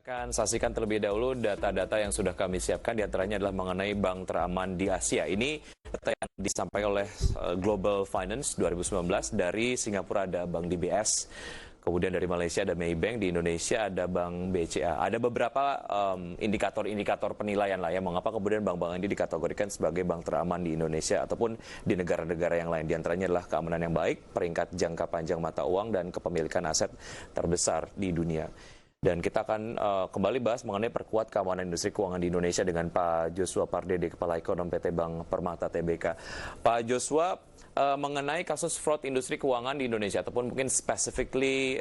akan saksikan terlebih dahulu data-data yang sudah kami siapkan, diantaranya adalah mengenai bank teraman di Asia. Ini data yang disampaikan oleh Global Finance 2019. Dari Singapura ada Bank DBS, kemudian dari Malaysia ada Maybank, di Indonesia ada Bank BCA. Ada beberapa indikator-indikator penilaian lah ya, mengapa kemudian bank-bank ini dikategorikan sebagai bank teraman di Indonesia ataupun di negara-negara yang lain. Di antaranya adalah keamanan yang baik, peringkat jangka panjang mata uang, dan kepemilikan aset terbesar di dunia. Dan kita akan kembali bahas mengenai perkuat keamanan industri keuangan di Indonesia dengan Pak Joshua Pardede, Kepala Ekonom PT Bank Permata Tbk. Pak Joshua, mengenai kasus fraud industri keuangan di Indonesia, ataupun mungkin specifically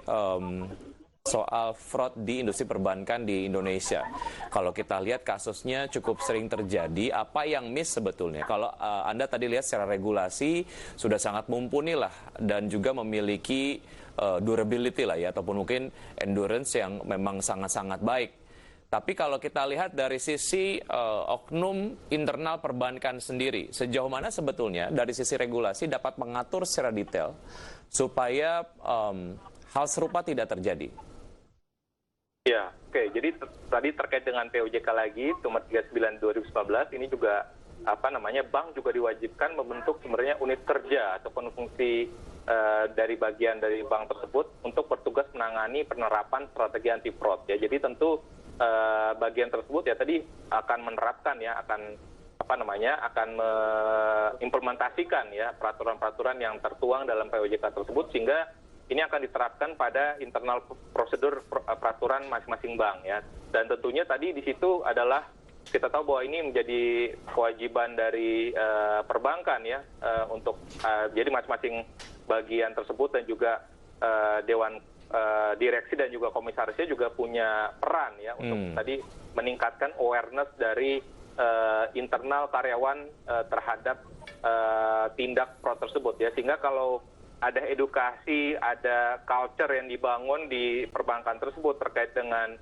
soal fraud di industri perbankan di Indonesia. Kalau kita lihat kasusnya cukup sering terjadi, apa yang miss sebetulnya? Kalau Anda tadi lihat secara regulasi sudah sangat mumpuni lah, dan juga memiliki durability lah ya, ataupun mungkin endurance yang memang sangat-sangat baik. Tapi kalau kita lihat dari sisi oknum internal perbankan sendiri, sejauh mana sebetulnya dari sisi regulasi dapat mengatur secara detail supaya hal serupa tidak terjadi? Ya, oke. Jadi tadi terkait dengan POJK lagi, nomor 39 2019, ini juga bank juga diwajibkan membentuk sebenarnya unit kerja ataupun fungsi dari bagian dari bank tersebut untuk bertugas menangani penerapan strategi anti fraud. Ya, jadi tentu bagian tersebut ya tadi akan menerapkan ya, akan mengimplementasikan ya peraturan-peraturan yang tertuang dalam POJK tersebut, sehingga ini akan diterapkan pada internal prosedur peraturan masing-masing bank ya. Dan tentunya tadi di situ adalah kita tahu bahwa ini menjadi kewajiban dari perbankan ya, untuk jadi masing-masing bagian tersebut dan juga dewan direksi dan juga komisarisnya juga punya peran ya untuk tadi meningkatkan awareness dari internal karyawan terhadap tindak fraud tersebut ya, sehingga kalau ada edukasi, ada culture yang dibangun di perbankan tersebut terkait dengan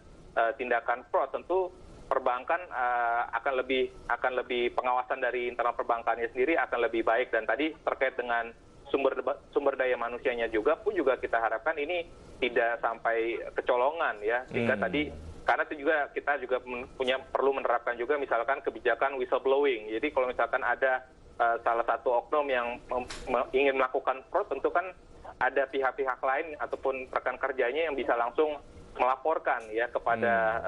tindakan fraud, tentu perbankan akan lebih pengawasan dari internal perbankannya sendiri akan lebih baik. Dan tadi terkait dengan sumber daya manusianya juga kita harapkan ini tidak sampai kecolongan ya, sehingga tadi karena itu juga kita juga perlu menerapkan juga misalkan kebijakan whistleblowing. Jadi kalau misalkan ada salah satu oknum yang ingin melakukan fraud, tentu kan ada pihak-pihak lain ataupun rekan kerjanya yang bisa langsung melaporkan ya kepada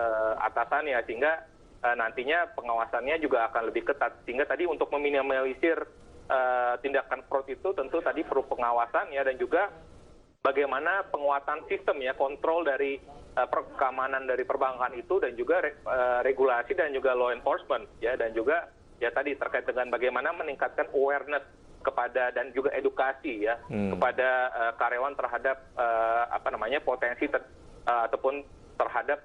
atasannya, sehingga nantinya pengawasannya juga akan lebih ketat. Sehingga tadi untuk meminimalisir tindakan fraud itu tentu tadi perlu pengawasan ya, dan juga bagaimana penguatan sistem ya, kontrol dari keamanan dari perbankan itu, dan juga regulasi dan juga law enforcement ya, dan juga ya tadi terkait dengan bagaimana meningkatkan awareness kepada dan juga edukasi ya kepada karyawan terhadap potensi ataupun terhadap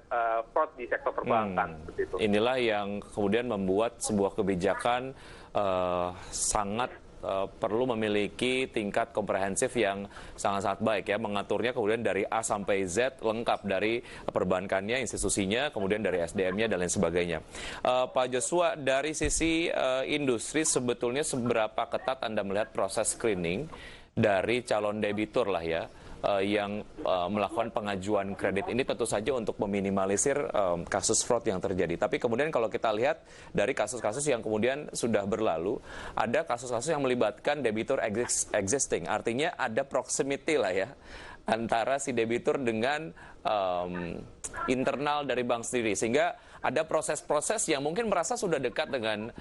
fraud di sektor perbankan. Begitu. Inilah yang kemudian membuat sebuah kebijakan sangat perlu memiliki tingkat komprehensif yang sangat-sangat baik ya, mengaturnya kemudian dari A sampai Z lengkap, dari perbankannya, institusinya, kemudian dari SDM-nya dan lain sebagainya. Pak Joshua, dari sisi industri sebetulnya seberapa ketat Anda melihat proses screening dari calon debitur lah ya, yang melakukan pengajuan kredit ini, tentu saja untuk meminimalisir kasus fraud yang terjadi. Tapi kemudian kalau kita lihat dari kasus-kasus yang kemudian sudah berlalu, ada kasus-kasus yang melibatkan debitur existing, artinya ada proximity lah ya antara si debitur dengan internal dari bank sendiri, sehingga ada proses-proses yang mungkin merasa sudah dekat dengan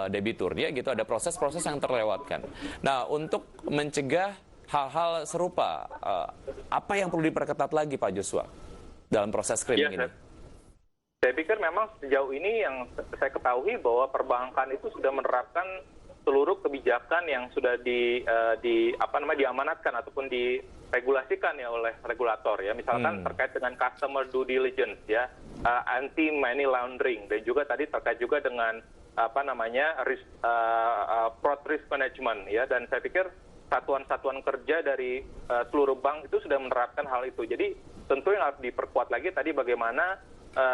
debiturnya gitu, ada proses-proses yang terlewatkan. Nah, untuk mencegah hal-hal serupa, apa yang perlu diperketat lagi Pak Joshua dalam proses screening ini? Saya pikir memang sejauh ini yang saya ketahui bahwa perbankan itu sudah menerapkan seluruh kebijakan yang sudah diamanatkan ataupun diregulasikan ya oleh regulator ya, misalkan terkait dengan customer due diligence ya, anti money laundering, dan juga tadi terkait juga dengan fraud risk management ya, dan saya pikir satuan-satuan kerja dari seluruh bank itu sudah menerapkan hal itu. Jadi tentu yang harus diperkuat lagi tadi bagaimana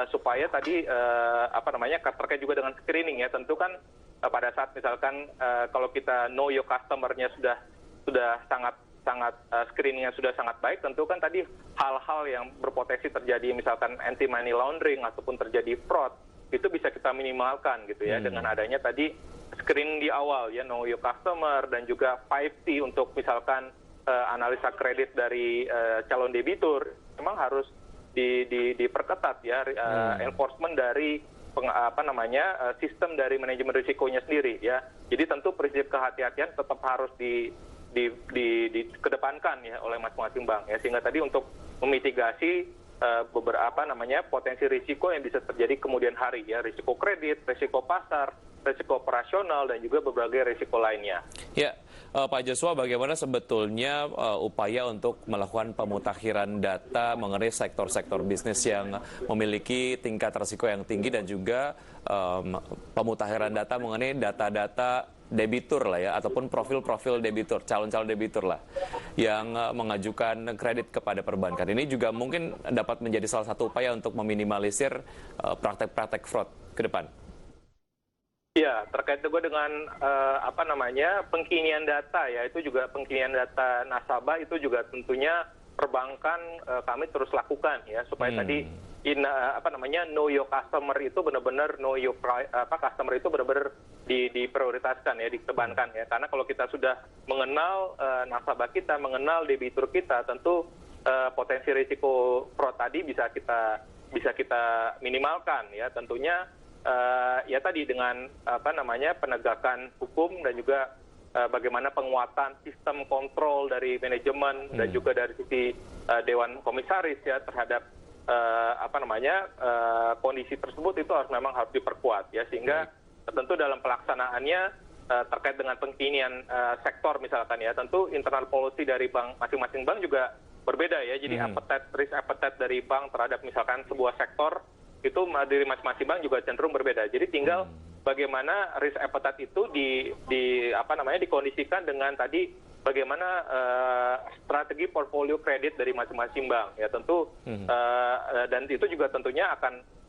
supaya tadi terkait juga dengan screening ya. Tentu kan pada saat misalkan kalau kita know your customer-nya sudah sangat screeningnya sudah sangat baik, tentu kan tadi hal-hal yang berpotensi terjadi misalkan anti money laundering ataupun terjadi fraud itu bisa kita minimalkan gitu ya dengan adanya tadi screening di awal ya, know your customer, dan juga 5T untuk misalkan analisa kredit dari calon debitur memang harus diperketat ya, enforcement dari sistem dari manajemen risikonya sendiri ya. Jadi tentu prinsip kehati-hatian tetap harus dikedepankan ya oleh masing-masing bank ya, sehingga tadi untuk memitigasi beberapa potensi risiko yang bisa terjadi kemudian hari ya, risiko kredit, risiko pasar, risiko operasional, dan juga berbagai risiko lainnya. Ya, Pak Joshua, bagaimana sebetulnya upaya untuk melakukan pemutakhiran data mengenai sektor-sektor bisnis yang memiliki tingkat risiko yang tinggi, dan juga pemutakhiran data mengenai data-data debitur lah ya, ataupun profil-profil debitur, calon-calon debitur lah, yang mengajukan kredit kepada perbankan. Ini juga mungkin dapat menjadi salah satu upaya untuk meminimalisir praktek-praktek fraud ke depan. Ya, terkait juga dengan pengkinian data ya, itu juga pengkinian data nasabah itu juga tentunya perbankan kami terus lakukan ya, supaya tadi know your customer itu benar-benar customer itu benar-benar diprioritaskan ya, dikedepankan ya. Karena kalau kita sudah mengenal nasabah kita, mengenal debitur kita, tentu potensi risiko fraud tadi bisa kita minimalkan ya. Tentunya ya tadi dengan penegakan hukum, dan juga bagaimana penguatan sistem kontrol dari manajemen dan juga dari sisi Dewan Komisaris ya terhadap kondisi tersebut, itu memang harus diperkuat ya, sehingga tentu dalam pelaksanaannya terkait dengan pengkinian sektor misalkan ya, tentu internal policy dari bank, masing-masing bank juga berbeda ya. Jadi risk appetite dari bank terhadap misalkan sebuah sektor itu dari masing-masing bank juga cenderung berbeda. Jadi tinggal bagaimana risk appetite itu dikondisikan dengan tadi bagaimana strategi portfolio kredit dari masing-masing bank ya, tentu dan itu juga tentunya akan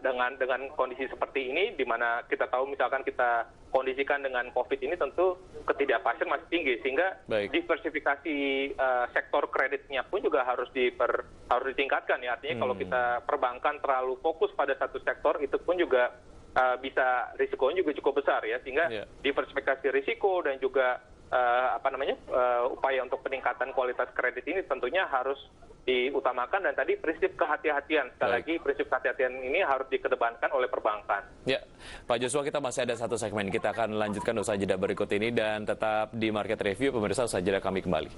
dengan kondisi seperti ini, di mana kita tahu misalkan kita kondisikan dengan COVID ini, tentu ketidakpastian masih tinggi, sehingga diversifikasi sektor kreditnya pun juga harus ditingkatkan ya. Artinya kalau kita perbankan terlalu fokus pada satu sektor, itu pun juga bisa risikonya juga cukup besar ya, sehingga diversifikasi risiko dan juga upaya untuk peningkatan kualitas kredit ini tentunya harus diutamakan, dan tadi prinsip kehati-hatian, sekali lagi prinsip kehati-hatian ini harus dikedepankan oleh perbankan. Ya, Pak Joshua, kita masih ada satu segmen, kita akan lanjutkan usaha jeda berikut ini, dan tetap di Market Review, pemirsa, usaha jeda kami kembali.